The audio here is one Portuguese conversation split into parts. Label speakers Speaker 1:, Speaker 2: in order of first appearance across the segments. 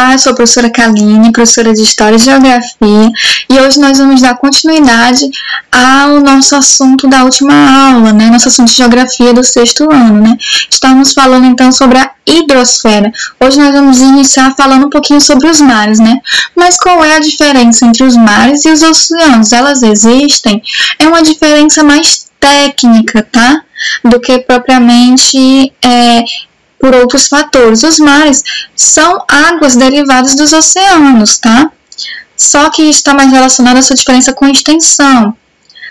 Speaker 1: Olá, eu sou a professora Kaline, professora de História e Geografia, e hoje nós vamos dar continuidade ao nosso assunto da última aula, né? Nosso assunto de Geografia do 6º ano, né? Estamos falando então sobre a hidrosfera. Hoje nós vamos iniciar falando um pouquinho sobre os mares, né? Mas qual é a diferença entre os mares e os oceanos? Elas existem? É uma diferença mais técnica, tá? Do que propriamente por outros fatores. Os mares são águas derivadas dos oceanos, tá? Só que está mais relacionado a essa diferença com extensão.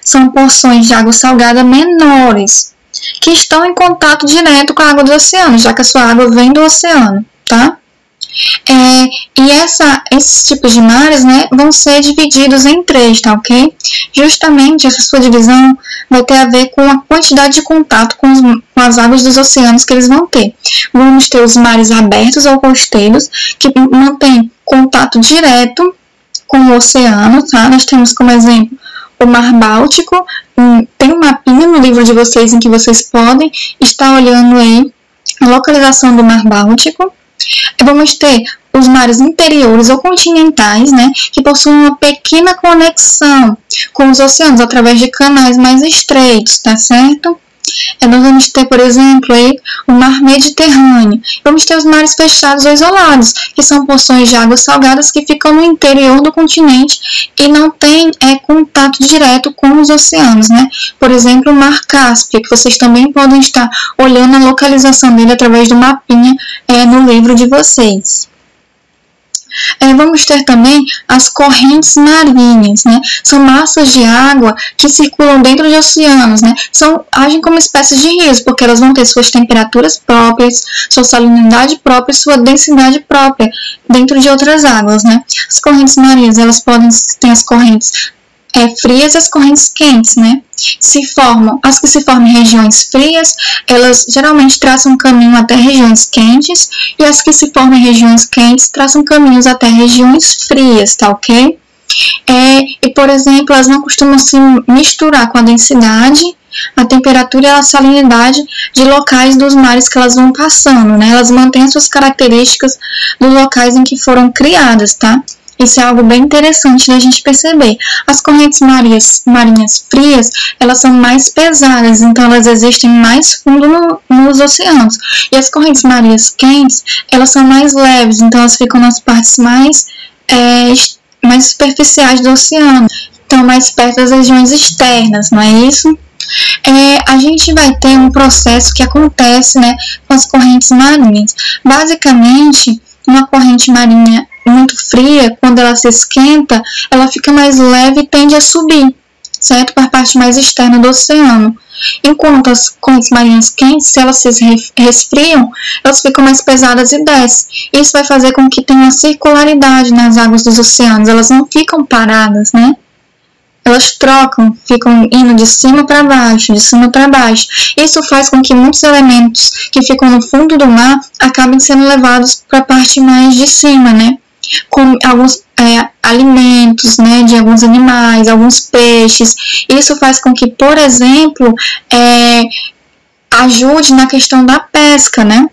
Speaker 1: São porções de água salgada menores, que estão em contato direto com a água do oceano, já que a sua água vem do oceano, tá? Esses tipos de mares, né, vão ser divididos em 3, tá ok? Justamente essa sua divisão vai ter a ver com a quantidade de contato com as águas dos oceanos que eles vão ter. Vamos ter os mares abertos ou costeiros, que mantêm contato direto com o oceano, tá? Nós temos como exemplo o Mar Báltico. Tem um mapinha no livro de vocês em que vocês podem estar olhando aí a localização do Mar Báltico. Vamos ter os mares interiores ou continentais, né, que possuem uma pequena conexão com os oceanos através de canais mais estreitos, tá certo? Nós vamos ter, por exemplo, aí, o Mar Mediterrâneo. Vamos ter os mares fechados ou isolados, que são porções de águas salgadas que ficam no interior do continente e não têm contato direto com os oceanos, né? Por exemplo, o Mar Cáspio, que vocês também podem estar olhando a localização dele através do mapinha no livro de vocês. Vamos ter também as correntes marinhas, né? São massas de água que circulam dentro de oceanos, né? Agem como espécies de rios, porque elas vão ter suas temperaturas próprias, sua salinidade própria e sua densidade própria dentro de outras águas, né? As correntes marinhas, elas podem ter as correntes frias e as correntes quentes, né? As que se formam em regiões frias, elas geralmente traçam um caminho até regiões quentes, e as que se formam em regiões quentes traçam caminhos até regiões frias, tá ok? E, por exemplo, elas não costumam se misturar com a densidade, a temperatura e a salinidade de locais dos mares que elas vão passando, né? Elas mantêm as suas características dos locais em que foram criadas, tá? Isso é algo bem interessante da gente perceber. As correntes marinhas frias, elas são mais pesadas, então elas existem mais fundo nos oceanos. E as correntes marinhas quentes, elas são mais leves, então elas ficam nas partes mais superficiais do oceano, então mais perto das regiões externas, não é isso? A gente vai ter um processo que acontece, né, com as correntes marinhas. Basicamente, uma corrente marinha muito fria, quando ela se esquenta, ela fica mais leve e tende a subir, certo? Para a parte mais externa do oceano. Enquanto as correntes marinhas quentes, se elas se resfriam, elas ficam mais pesadas e descem. Isso vai fazer com que tenha circularidade nas águas dos oceanos, elas não ficam paradas, né? Elas trocam, ficam indo de cima para baixo, de cima para baixo. Isso faz com que muitos elementos que ficam no fundo do mar acabem sendo levados para a parte mais de cima, né? Com alguns alimentos, né, de alguns animais, alguns peixes. Isso faz com que, por exemplo, ajude na questão da pesca, né?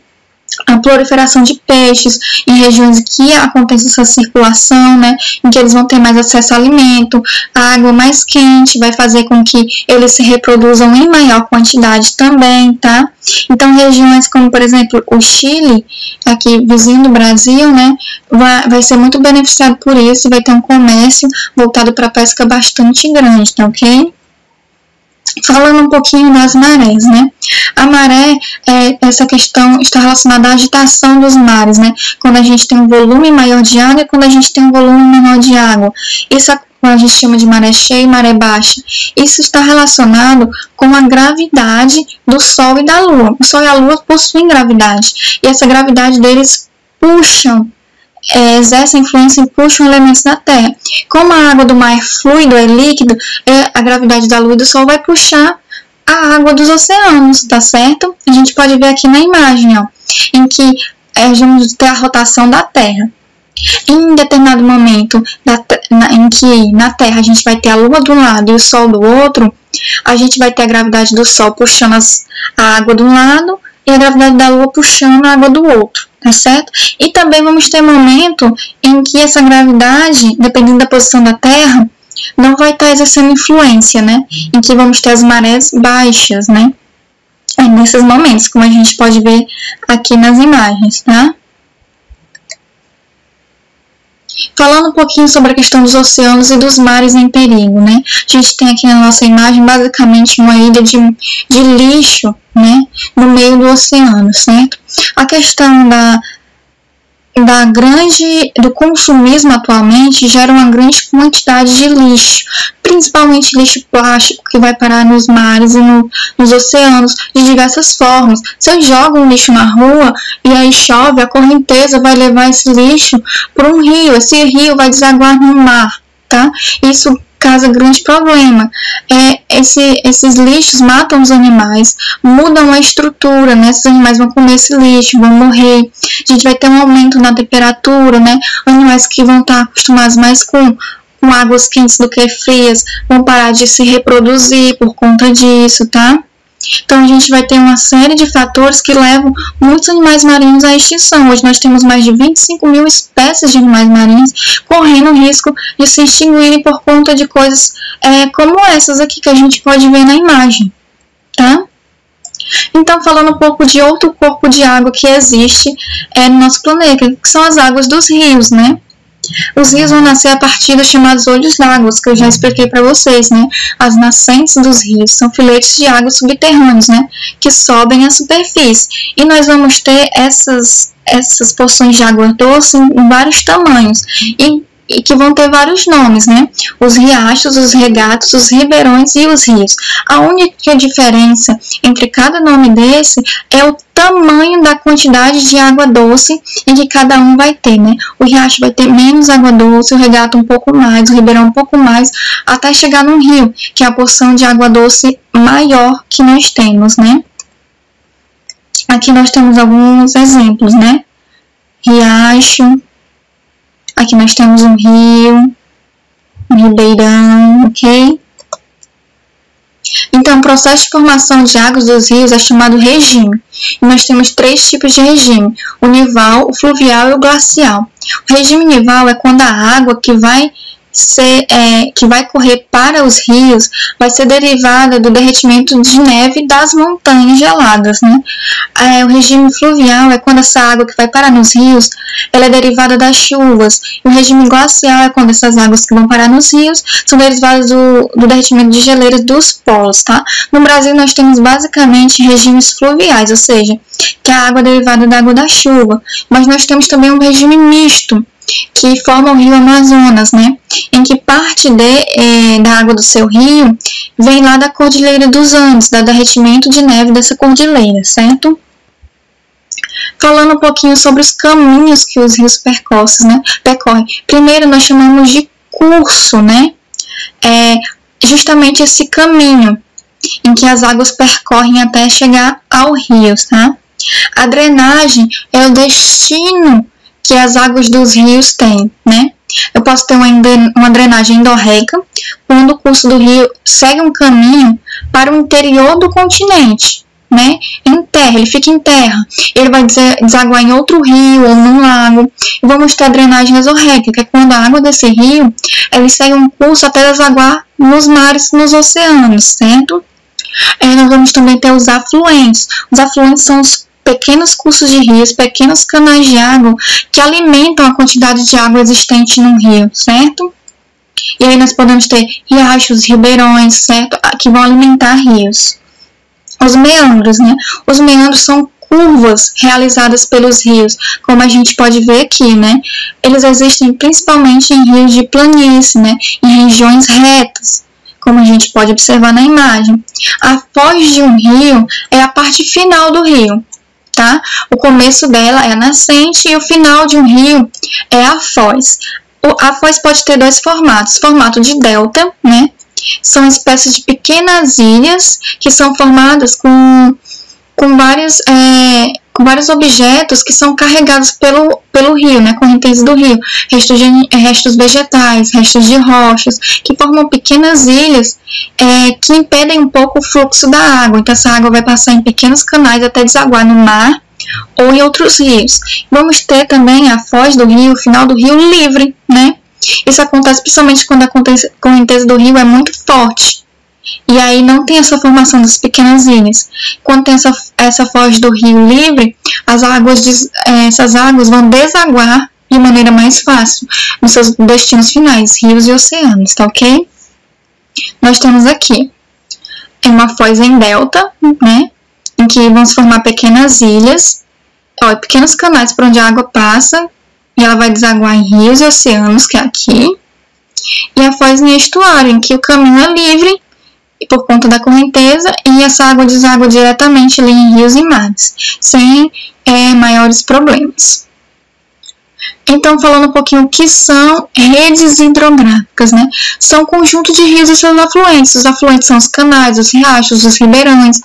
Speaker 1: A proliferação de peixes em regiões que acontece essa circulação, né, em que eles vão ter mais acesso a alimento. A água mais quente vai fazer com que eles se reproduzam em maior quantidade também, tá? Então, regiões como, por exemplo, o Chile, aqui vizinho do Brasil, né, vai ser muito beneficiado por isso, vai ter um comércio voltado para a pesca bastante grande, tá ok? Falando um pouquinho das marés, né? A maré, essa questão está relacionada à agitação dos mares, né? Quando a gente tem um volume maior de água e quando a gente tem um volume menor de água. Isso a gente chama de maré cheia e maré baixa. Isso está relacionado com a gravidade do Sol e da Lua. O Sol e a Lua possuem gravidade. E essa gravidade deles exerce influência e puxam elementos da Terra. Como a água do mar é fluido, é líquido, a gravidade da Lua e do Sol vai puxar a água dos oceanos, tá certo? A gente pode ver aqui na imagem, ó, em que vamos ter a rotação da Terra. Em determinado momento em que na Terra a gente vai ter a Lua de um lado e o Sol do outro, a gente vai ter a gravidade do Sol puxando a água de um lado e a gravidade da Lua puxando a água do outro, tá certo? E também vamos ter momento em que essa gravidade, dependendo da posição da Terra, não vai estar exercendo influência, né? Em que vamos ter as marés baixas, né? Nesses momentos, como a gente pode ver aqui nas imagens, tá? Falando um pouquinho sobre a questão dos oceanos e dos mares em perigo, né? A gente tem aqui na nossa imagem, basicamente, uma ilha de lixo, né? No meio do oceano, certo? A questão do consumismo atualmente gera uma grande quantidade de lixo, principalmente lixo plástico que vai parar nos mares e nos oceanos de diversas formas. Se eu jogo um lixo na rua e aí chove, a correnteza vai levar esse lixo para um rio, esse rio vai desaguar no mar, tá? Isso causa grande problema. Esses lixos matam os animais, mudam a estrutura, né? Esses animais vão comer esse lixo, vão morrer. A gente vai ter um aumento na temperatura, né? Animais que vão estar acostumados mais com águas quentes do que frias, vão parar de se reproduzir por conta disso, tá? Então, a gente vai ter uma série de fatores que levam muitos animais marinhos à extinção. Hoje nós temos mais de 25 mil espécies de animais marinhos correndo risco de se extinguirem por conta de coisas como essas aqui que a gente pode ver na imagem, tá? Então, falando um pouco de outro corpo de água que existe no nosso planeta, que são as águas dos rios, né? Os rios vão nascer a partir dos chamados olhos d'água, que eu já expliquei para vocês, né? As nascentes dos rios são filetes de água subterrâneos, né? Que sobem à superfície. E nós vamos ter essas porções de água doce em vários tamanhos e que vão ter vários nomes, né? Os riachos, os regatos, os ribeirões e os rios. A única diferença entre cada nome desse é o tamanho da quantidade de água doce em que cada um vai ter, né? O riacho vai ter menos água doce, o regato um pouco mais, o ribeirão um pouco mais, até chegar no rio, que é a porção de água doce maior que nós temos, né? Aqui nós temos alguns exemplos, né? Riacho. Aqui nós temos um rio, um ribeirão, ok? Então, o processo de formação de águas dos rios é chamado regime. E nós temos 3 tipos de regime: o nival, o fluvial e o glacial. O regime nival é quando a água que vai correr para os rios vai ser derivada do derretimento de neve das montanhas geladas, né? O regime fluvial é quando essa água que vai parar nos rios ela é derivada das chuvas. E o regime glacial é quando essas águas que vão parar nos rios são derivadas do derretimento de geleiras dos polos, tá? No Brasil nós temos basicamente regimes fluviais, ou seja, que é a água derivada da água da chuva. Mas nós temos também um regime misto, que forma o rio Amazonas, né? Em que parte da água do seu rio vem lá da Cordilheira dos Andes, do derretimento de neve dessa cordilheira, certo? Falando um pouquinho sobre os caminhos que os rios percorrem. Primeiro nós chamamos de curso, né? Justamente esse caminho em que as águas percorrem até chegar ao rio, tá? A drenagem é o destino que as águas dos rios têm, né? Eu posso ter uma drenagem endorreica, quando o curso do rio segue um caminho para o interior do continente, né? Em terra, ele fica em terra. Ele vai desaguar em outro rio ou num lago. E vamos ter a drenagem exorreica, que é quando a água desse rio, ele segue um curso até desaguar nos mares, nos oceanos, certo? Nós vamos também ter os afluentes. Os afluentes são os pequenos cursos de rios, pequenos canais de água que alimentam a quantidade de água existente no rio, certo? E aí nós podemos ter riachos, ribeirões, certo? Que vão alimentar rios. Os meandros, né? Os meandros são curvas realizadas pelos rios, como a gente pode ver aqui, né? Eles existem principalmente em rios de planície, né? Em regiões retas, como a gente pode observar na imagem. A foz de um rio é a parte final do rio, tá? O começo dela é a nascente e o final de um rio é a foz. A foz pode ter 2 formatos. Formato de delta, né? São espécies de pequenas ilhas que são formadas com vários vários objetos que são carregados pelo rio, né, correnteza do rio, restos vegetais, restos de rochas, que formam pequenas ilhas que impedem um pouco o fluxo da água. Então, essa água vai passar em pequenos canais até desaguar no mar ou em outros rios. Vamos ter também a foz do rio, o final do rio livre, né? Isso acontece principalmente quando a correnteza do rio é muito forte. E aí não tem essa formação das pequenas ilhas. Quando tem essa foz do rio livre, essas águas vão desaguar de maneira mais fácil nos seus destinos finais, rios e oceanos, tá ok? Nós temos aqui uma foz em delta, né, em que vão se formar pequenas ilhas, pequenos canais por onde a água passa, e ela vai desaguar em rios e oceanos, que é aqui. E a foz em estuário, em que o caminho é livre, por conta da correnteza, e essa água deságua diretamente ali em rios e mares, sem maiores problemas. Então, falando um pouquinho o que são redes hidrográficas, né? São um conjunto de rios e seus afluentes. Os afluentes são os canais, os riachos, os ribeirões,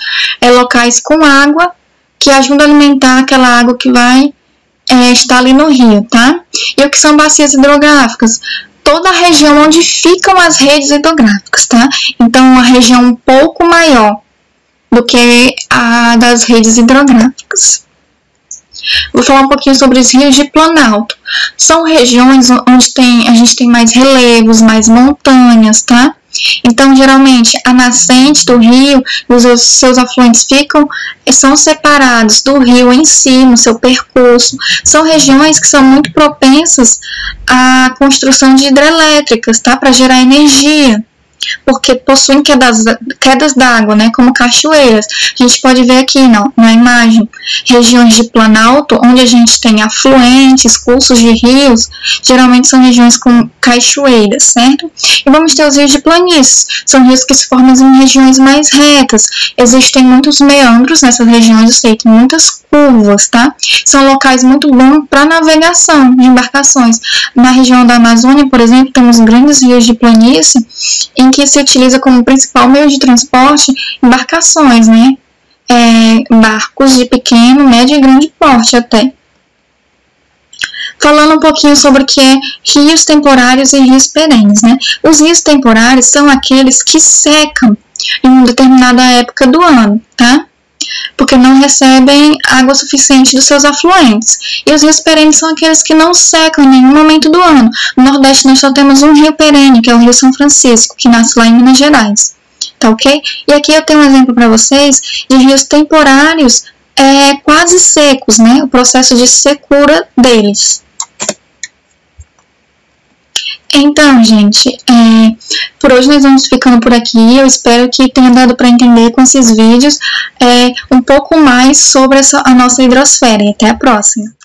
Speaker 1: locais com água que ajudam a alimentar aquela água que vai estar ali no rio, tá? E o que são bacias hidrográficas? Toda a região onde ficam as redes hidrográficas, tá? Então, uma região um pouco maior do que a das redes hidrográficas. Vou falar um pouquinho sobre os rios de planalto. São regiões onde a gente tem mais relevos, mais montanhas, tá? Então, geralmente, a nascente do rio e os seus afluentes são separados do rio em si, no seu percurso. São regiões que são muito propensas à construção de hidrelétricas, tá? Para gerar energia, porque possuem quedas d'água, né, como cachoeiras. A gente pode ver aqui na imagem, regiões de planalto, onde a gente tem afluentes, cursos de rios, geralmente são regiões com cachoeiras, certo? E vamos ter os rios de planícies, são rios que se formam em regiões mais retas. Existem muitos meandros nessas regiões, ou seja, muitas curvas, tá? São locais muito bons para navegação de embarcações. Na região da Amazônia, por exemplo, temos grandes rios de planície, em que se utiliza como principal meio de transporte embarcações, né? Barcos de pequeno, médio e grande porte até. Falando um pouquinho sobre o que é rios temporários e rios perenes, né? Os rios temporários são aqueles que secam em uma determinada época do ano, tá? Porque não recebem água suficiente dos seus afluentes. E os rios perenes são aqueles que não secam em nenhum momento do ano. No Nordeste nós só temos um rio perene, que é o Rio São Francisco, que nasce lá em Minas Gerais. Tá ok? E aqui eu tenho um exemplo para vocês de rios temporários quase secos, né? O processo de secura deles. Então, gente, por hoje nós vamos ficando por aqui. Eu espero que tenha dado para entender com esses vídeos um pouco mais sobre a nossa hidrosfera. E até a próxima!